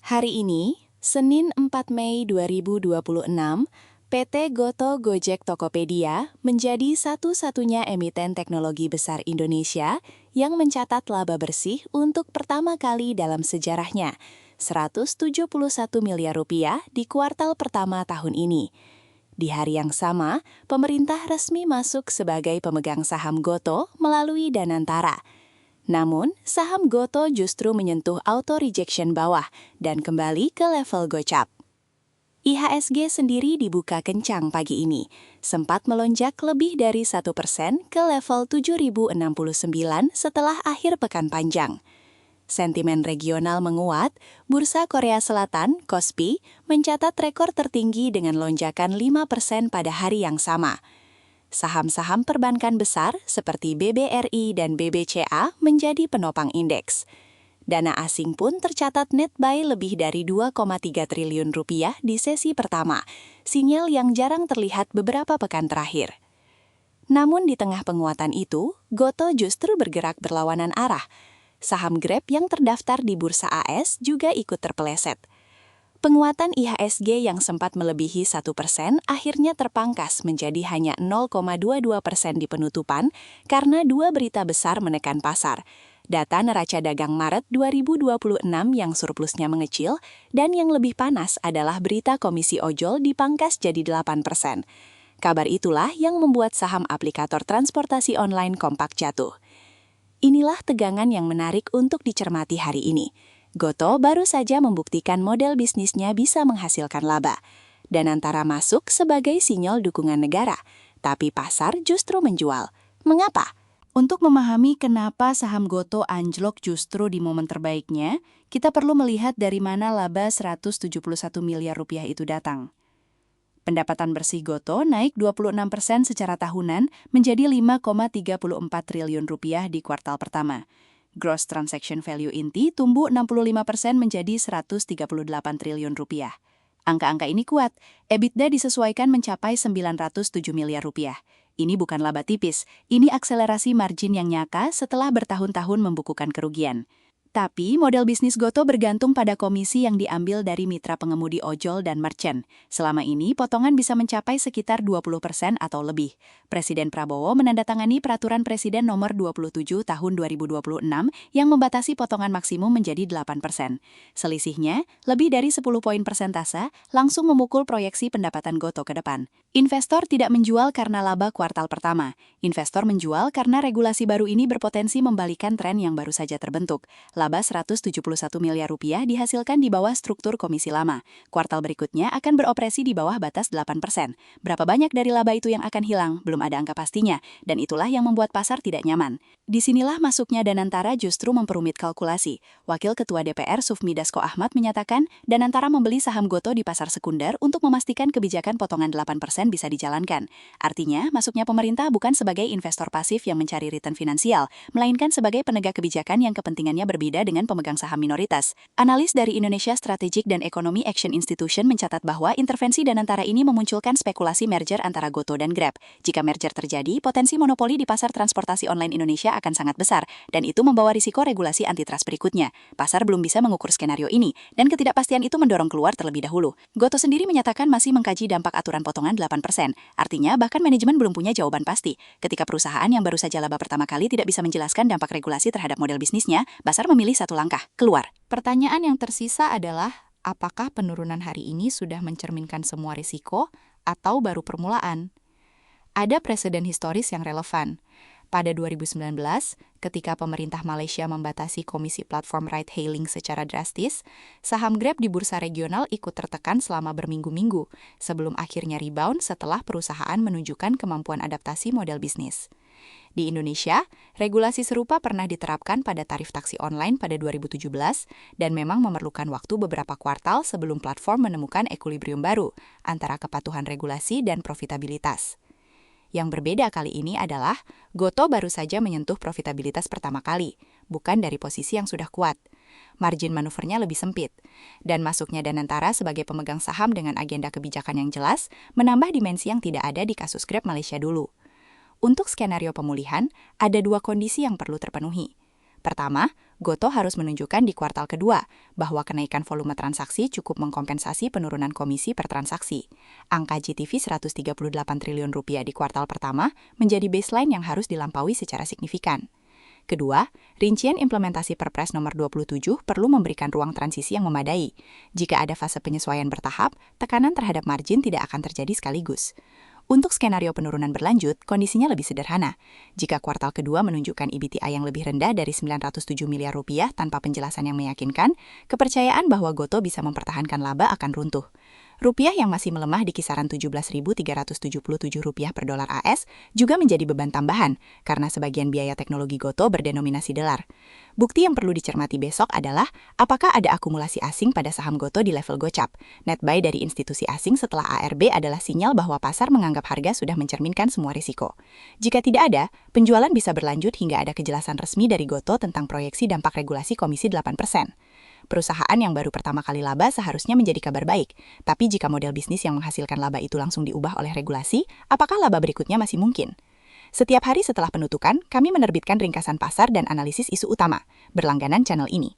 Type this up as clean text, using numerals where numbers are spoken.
Hari ini, Senin 4 Mei 2026, PT Goto Gojek Tokopedia menjadi satu-satunya emiten teknologi besar Indonesia yang mencatat laba bersih untuk pertama kali dalam sejarahnya, Rp171 miliar di kuartal pertama tahun ini. Di hari yang sama, pemerintah resmi masuk sebagai pemegang saham Goto melalui Danantara. Namun, saham Goto justru menyentuh auto-rejection bawah dan kembali ke level gocap. IHSG sendiri dibuka kencang pagi ini, sempat melonjak lebih dari 1% ke level 7.069 setelah akhir pekan panjang. Sentimen regional menguat, Bursa Korea Selatan, KOSPI, mencatat rekor tertinggi dengan lonjakan 5% pada hari yang sama. Saham-saham perbankan besar seperti BBRI dan BBCA menjadi penopang indeks. Dana asing pun tercatat net buy lebih dari Rp2,3 triliun di sesi pertama, sinyal yang jarang terlihat beberapa pekan terakhir. Namun di tengah penguatan itu, Goto justru bergerak berlawanan arah. Saham Grab yang terdaftar di Bursa AS juga ikut terpeleset. Penguatan IHSG yang sempat melebihi 1% akhirnya terpangkas menjadi hanya 0,22% di penutupan karena dua berita besar menekan pasar. Data neraca dagang Maret 2026 yang surplusnya mengecil dan yang lebih panas adalah berita komisi ojol dipangkas jadi 8%. Kabar itulah yang membuat saham aplikator transportasi online kompak jatuh. Inilah tegangan yang menarik untuk dicermati hari ini. Goto baru saja membuktikan model bisnisnya bisa menghasilkan laba. Danantara masuk sebagai sinyal dukungan negara, tapi pasar justru menjual. Mengapa? Untuk memahami kenapa saham Goto anjlok justru di momen terbaiknya, kita perlu melihat dari mana laba Rp171 miliar itu datang. Pendapatan bersih Goto naik 26% secara tahunan menjadi Rp5,34 triliun di kuartal pertama. Gross Transaction Value inti tumbuh 65% menjadi Rp138 triliun. Angka-angka ini kuat, EBITDA disesuaikan mencapai Rp907 miliar. Ini bukan laba tipis, ini akselerasi margin yang nyata setelah bertahun-tahun membukukan kerugian. Tapi model bisnis Goto bergantung pada komisi yang diambil dari mitra pengemudi ojol dan merchant. Selama ini, potongan bisa mencapai sekitar 20% atau lebih. Presiden Prabowo menandatangani Peraturan Presiden Nomor 27 Tahun 2026 yang membatasi potongan maksimum menjadi 8%. Selisihnya, lebih dari 10 poin persentase, langsung memukul proyeksi pendapatan Goto ke depan. Investor tidak menjual karena laba kuartal pertama. Investor menjual karena regulasi baru ini berpotensi membalikan tren yang baru saja terbentuk. Laba Rp171 miliar dihasilkan di bawah struktur komisi lama. Kuartal berikutnya akan beroperasi di bawah batas 8%. Berapa banyak dari laba itu yang akan hilang? Belum ada angka pastinya, dan itulah yang membuat pasar tidak nyaman. Disinilah masuknya Danantara justru memperumit kalkulasi. Wakil Ketua DPR Sufmi Dasko Ahmad menyatakan, Danantara membeli saham Goto di pasar sekunder untuk memastikan kebijakan potongan 8% bisa dijalankan. Artinya, masuknya pemerintah bukan sebagai investor pasif yang mencari return finansial, melainkan sebagai penegak kebijakan yang kepentingannya berbeda dengan pemegang saham minoritas. Analis dari Indonesia Strategic dan Economy Action Institution mencatat bahwa intervensi Danantara ini memunculkan spekulasi merger antara Goto dan Grab. Jika merger terjadi, potensi monopoli di pasar transportasi online Indonesia akan sangat besar, dan itu membawa risiko regulasi antitrust berikutnya. Pasar belum bisa mengukur skenario ini, dan ketidakpastian itu mendorong keluar terlebih dahulu. Goto sendiri menyatakan masih mengkaji dampak aturan potongan 8%. Artinya, bahkan manajemen belum punya jawaban pasti. Ketika perusahaan yang baru saja laba pertama kali tidak bisa menjelaskan dampak regulasi terhadap model bisnisnya, pasar memilih satu langkah, keluar. Pertanyaan yang tersisa adalah, apakah penurunan hari ini sudah mencerminkan semua risiko atau baru permulaan? Ada preseden historis yang relevan. Pada 2019, ketika pemerintah Malaysia membatasi komisi platform ride-hailing secara drastis, saham Grab di bursa regional ikut tertekan selama berminggu-minggu, sebelum akhirnya rebound setelah perusahaan menunjukkan kemampuan adaptasi model bisnis. Di Indonesia, regulasi serupa pernah diterapkan pada tarif taksi online pada 2017 dan memang memerlukan waktu beberapa kuartal sebelum platform menemukan ekuilibrium baru antara kepatuhan regulasi dan profitabilitas. Yang berbeda kali ini adalah Goto baru saja menyentuh profitabilitas pertama kali, bukan dari posisi yang sudah kuat. Margin manuvernya lebih sempit, dan masuknya Danantara sebagai pemegang saham dengan agenda kebijakan yang jelas menambah dimensi yang tidak ada di kasus Grab Malaysia dulu. Untuk skenario pemulihan, ada dua kondisi yang perlu terpenuhi. Pertama, Goto harus menunjukkan di kuartal kedua bahwa kenaikan volume transaksi cukup mengkompensasi penurunan komisi per transaksi. Angka GTV 138 triliun rupiah di kuartal pertama menjadi baseline yang harus dilampaui secara signifikan. Kedua, rincian implementasi Perpres nomor 27 perlu memberikan ruang transisi yang memadai. Jika ada fase penyesuaian bertahap, tekanan terhadap margin tidak akan terjadi sekaligus. Untuk skenario penurunan berlanjut, kondisinya lebih sederhana. Jika kuartal kedua menunjukkan EBITDA yang lebih rendah dari 907 miliar rupiah tanpa penjelasan yang meyakinkan, kepercayaan bahwa Goto bisa mempertahankan laba akan runtuh. Rupiah yang masih melemah di kisaran 17.377 rupiah per dolar AS juga menjadi beban tambahan karena sebagian biaya teknologi Goto berdenominasi dolar. Bukti yang perlu dicermati besok adalah apakah ada akumulasi asing pada saham Goto di level gocap. Net buy dari institusi asing setelah ARB adalah sinyal bahwa pasar menganggap harga sudah mencerminkan semua risiko. Jika tidak ada, penjualan bisa berlanjut hingga ada kejelasan resmi dari Goto tentang proyeksi dampak regulasi Komisi 8%. Perusahaan yang baru pertama kali laba seharusnya menjadi kabar baik, tapi jika model bisnis yang menghasilkan laba itu langsung diubah oleh regulasi, apakah laba berikutnya masih mungkin? Setiap hari setelah penutukan, kami menerbitkan ringkasan pasar dan analisis isu utama. Berlangganan channel ini.